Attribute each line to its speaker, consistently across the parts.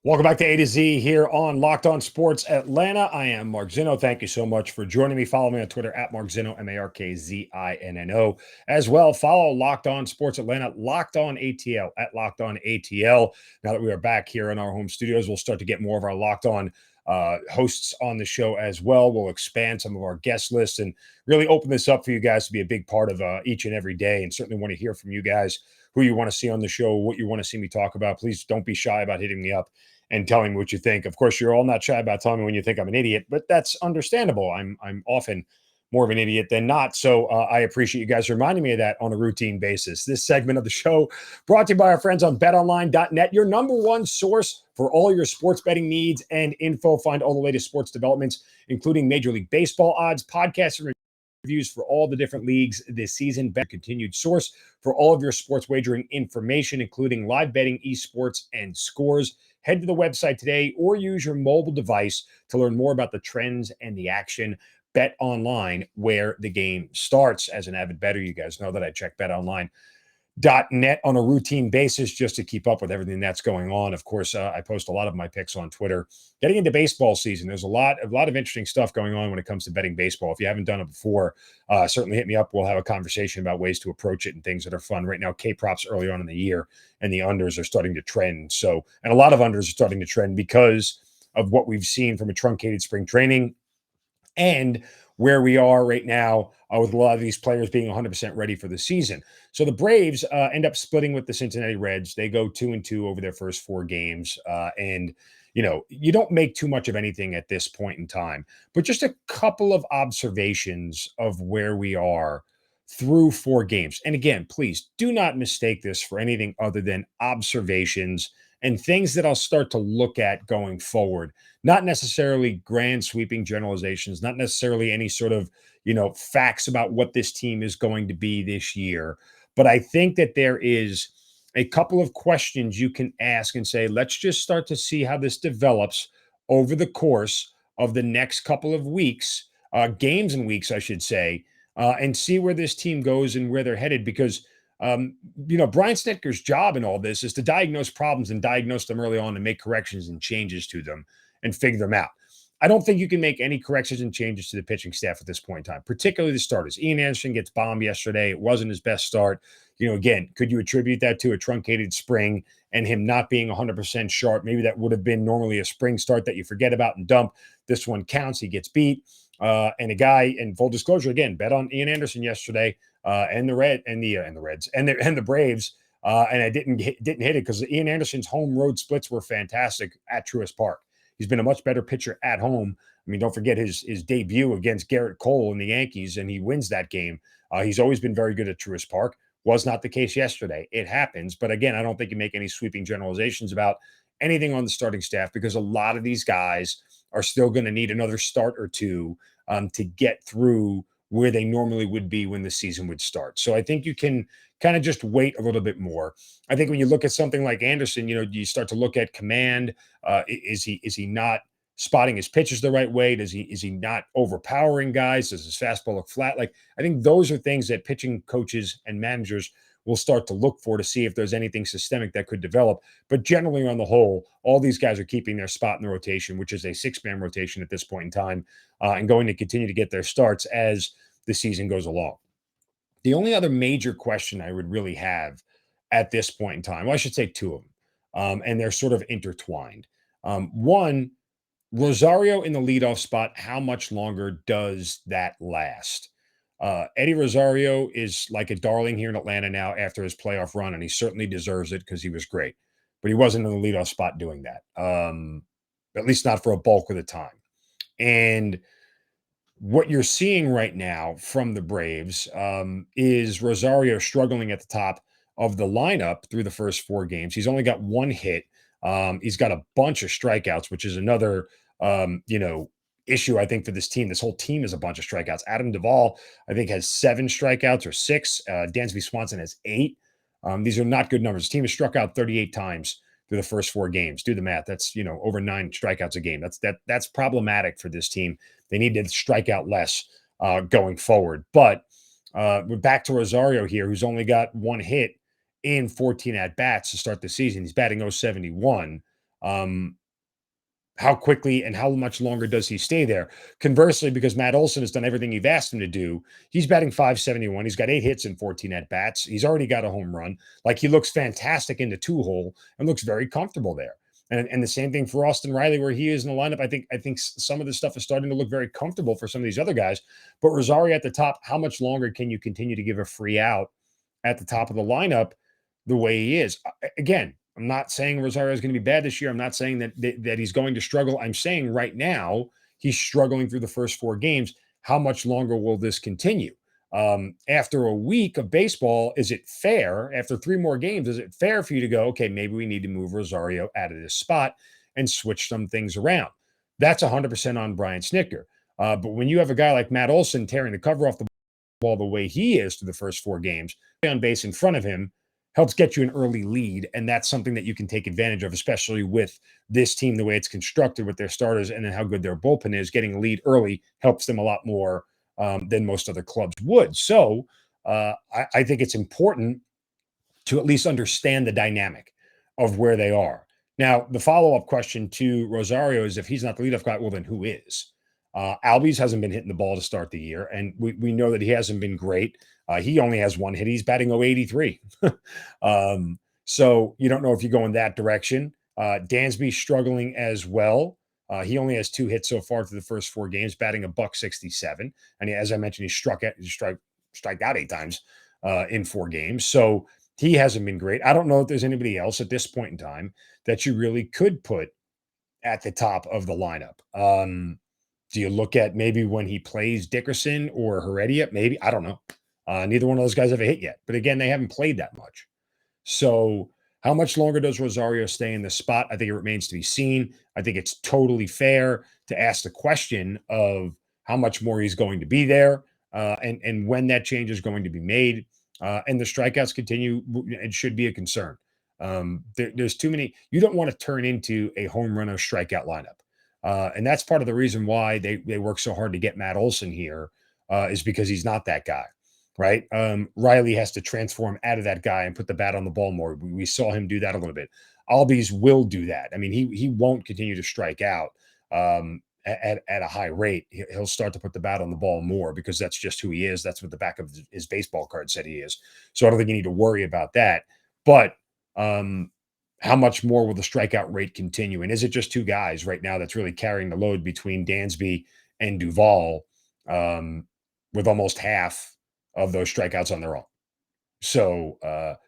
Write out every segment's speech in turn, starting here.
Speaker 1: Welcome back to A to Z here on Locked On Sports Atlanta. I am Mark Zinno. Thank you so much for joining me. Follow me on Twitter at Mark Zinno, MarkZinno. As well, follow Locked On Sports Atlanta, Locked On ATL at Locked On ATL. Now that we are back here in our home studios, we'll start to get more of our Locked On hosts on the show as well. We'll expand some of our guest lists and really open this up for you guys to be a big part of each and every day. And certainly want to hear from you guys who you want to see on the show, what you want to see me talk about. Please don't be shy about hitting me up and telling me what you think. Of course, you're all not shy about telling me when you think I'm an idiot, but that's understandable. I'm often more of an idiot than not. So I appreciate you guys reminding me of that on a routine basis. This segment of the show brought to you by our friends on betonline.net, your number one source for all your sports betting needs and info. Find all the latest sports developments, including Major League Baseball odds, podcasts, and reviews for all the different leagues this season. Bet continued source for all of your sports wagering information, including live betting, esports, and scores. Head to the website today or use your mobile device to learn more about the trends and the action. Bet Online, where the game starts. As an avid bettor, you guys know that I check betonline.net on a routine basis just to keep up with everything that's going on. Of course, I post a lot of my picks on Twitter. Getting into baseball season, there's a lot of interesting stuff going on when it comes to betting baseball. If you haven't done it before, certainly hit me up. We'll have a conversation about ways to approach it and things that are fun. Right now, K-props early on in the year and the unders are starting to trend. So, and a lot of unders are starting to trend because of what we've seen from a truncated spring training and where we are right now with a lot of these players being 100% ready for the season. So the Braves end up splitting with the Cincinnati Reds. They go 2-2 over their first four games. And, you know, you don't make too much of anything at this point in time, but just a couple of observations of where we are through four games. And again, please do not mistake this for anything other than observations and things that I'll start to look at going forward. Not necessarily grand sweeping generalizations, not necessarily any sort of, facts about what this team is going to be this year. But I think that there is a couple of questions you can ask and say, let's just start to see how this develops over the course of the next couple of weeks, games and weeks, I should say, and see where this team goes and where they're headed. Because Brian Snitker's job in all this is to diagnose problems and diagnose them early on and make corrections and changes to them and figure them out. I don't think you can make any corrections and changes to the pitching staff at this point in time, particularly the starters. Ian Anderson gets bombed yesterday. It wasn't his best start. Again, could you attribute that to a truncated spring and him not being 100% sharp? Maybe that would have been normally a spring start that you forget about and dump. This one counts. He gets beat. And a guy, in full disclosure, again, bet on Ian Anderson yesterday and the Reds and the Braves. And I didn't hit it because Ian Anderson's home road splits were fantastic at Truist Park. He's been a much better pitcher at home. I mean, don't forget his debut against Garrett Cole in the Yankees, and he wins that game. He's always been very good at Truist Park. Was not the case yesterday. It happens. But again, I don't think you make any sweeping generalizations about anything on the starting staff because a lot of these guys are still going to need another start or two to get through where they normally would be when the season would start. So I think you can kind of just wait a little bit more. I think when you look at something like Anderson, you start to look at command. Is he not spotting his pitches the right way? Is he not overpowering guys? Does his fastball look flat? Like, I think those are things that pitching coaches and managers will start to look for to see if there's anything systemic that could develop. But generally, on the whole, all these guys are keeping their spot in the rotation, which is a six-man rotation at this point in time, and going to continue to get their starts as the season goes along. The only other major question I would really have at this point in time, well, I should say two of them, and they're sort of intertwined. One, Rosario in the leadoff spot, how much longer does that last? Eddie Rosario is like a darling here in Atlanta now after his playoff run, and he certainly deserves it because he was great. But he wasn't in the leadoff spot doing that, at least not for a bulk of the time. And what you're seeing right now from the Braves is Rosario struggling at the top of the lineup through the first four games. He's only got one hit. He's got a bunch of strikeouts, which is another, issue, I think, for this team. This whole team is a bunch of strikeouts. Adam Duvall, I think, has 7 strikeouts or 6. Dansby Swanson has 8. These are not good numbers. The team has struck out 38 times through the first 4 games. Do the math. That's, over 9 strikeouts a game. That's problematic for this team. They need to strike out less going forward. But we're back to Rosario here, who's only got one hit in 14 at-bats to start the season. He's batting .071. Um, how quickly and how much longer does he stay there? Conversely, because Matt Olson has done everything you've asked him to do, he's batting 571. He's got 8 hits and 14 at bats. He's already got a home run. Like he looks fantastic in the 2 hole and looks very comfortable there. And the same thing for Austin Riley, where he is in the lineup. I think some of this stuff is starting to look very comfortable for some of these other guys. But Rosario at the top, how much longer can you continue to give a free out at the top of the lineup the way he is? Again, I'm not saying Rosario is going to be bad this year. I'm not saying that he's going to struggle. I'm saying right now he's struggling through the first 4 games. How much longer will this continue? After a week of baseball, is it fair? After 3 more games, is it fair for you to go, okay, maybe we need to move Rosario out of this spot and switch some things around? That's 100% on Brian Snitker. But when you have a guy like Matt Olson tearing the cover off the ball the way he is through the first 4 games, on base in front of him helps get you an early lead. And that's something that you can take advantage of, especially with this team, the way it's constructed with their starters and then how good their bullpen is. Getting a lead early helps them a lot more than most other clubs would. So I think it's important to at least understand the dynamic of where they are. Now, the follow-up question to Rosario is, if he's not the leadoff guy, well, then who is? Albies hasn't been hitting the ball to start the year, and we know that he hasn't been great. He only has 1 hit. He's batting 083. So you don't know if you go in that direction. Dansby's struggling as well. He only has 2 hits so far through the first 4 games, batting a buck 67. And as I mentioned, he striked out 8 times in 4 games. So he hasn't been great. I don't know if there's anybody else at this point in time that you really could put at the top of the lineup. Do you look at maybe when he plays Dickerson or Heredia? Maybe. I don't know. Neither one of those guys have a hit yet. But again, they haven't played that much. So how much longer does Rosario stay in the spot? I think it remains to be seen. I think it's totally fair to ask the question of how much more he's going to be there, and when that change is going to be made. And the strikeouts continue. It should be a concern. There's too many. You don't want to turn into a home run or strikeout lineup. And that's part of the reason why they work so hard to get Matt Olson here, is because he's not that guy, right? Riley has to transform out of that guy and put the bat on the ball more. We saw him do that a little bit. Albies will do that. I mean, he won't continue to strike out at a high rate. He'll start to put the bat on the ball more because that's just who he is. That's what the back of his baseball card said he is. So I don't think you need to worry about that. But how much more will the strikeout rate continue? And is it just 2 guys right now that's really carrying the load between Dansby and Duvall, with almost half of those strikeouts on their own? So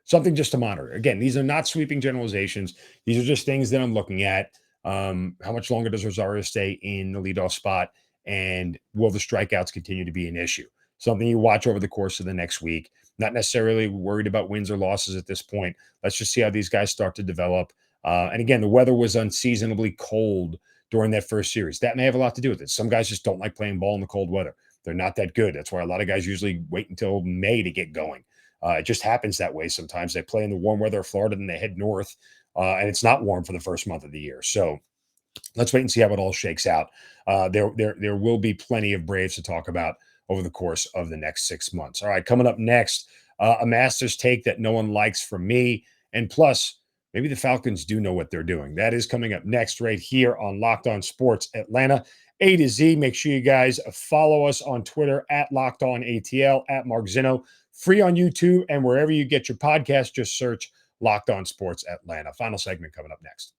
Speaker 1: something just to monitor. Again, these are not sweeping generalizations. These are just things that I'm looking at. How much longer does Rosario stay in the leadoff spot? And will the strikeouts continue to be an issue? Something you watch over the course of the next week. Not necessarily worried about wins or losses at this point. Let's just see how these guys start to develop. And again, the weather was unseasonably cold during that first series. That may have a lot to do with it. Some guys just don't like playing ball in the cold weather. They're not that good. That's why a lot of guys usually wait until May to get going. It just happens that way sometimes. They play in the warm weather of Florida and they head north, and it's not warm for the first month of the year. So let's wait and see how it all shakes out. There will be plenty of Braves to talk about over the course of the next 6 months. All right, coming up next, a Masters take that no one likes from me, and plus, maybe the Falcons do know what they're doing. That is coming up next, right here on Locked On Sports Atlanta, A to Z. Make sure you guys follow us on Twitter at Locked On ATL, at Mark Zinno, free on YouTube, and wherever you get your podcast, just search Locked On Sports Atlanta. Final segment coming up next.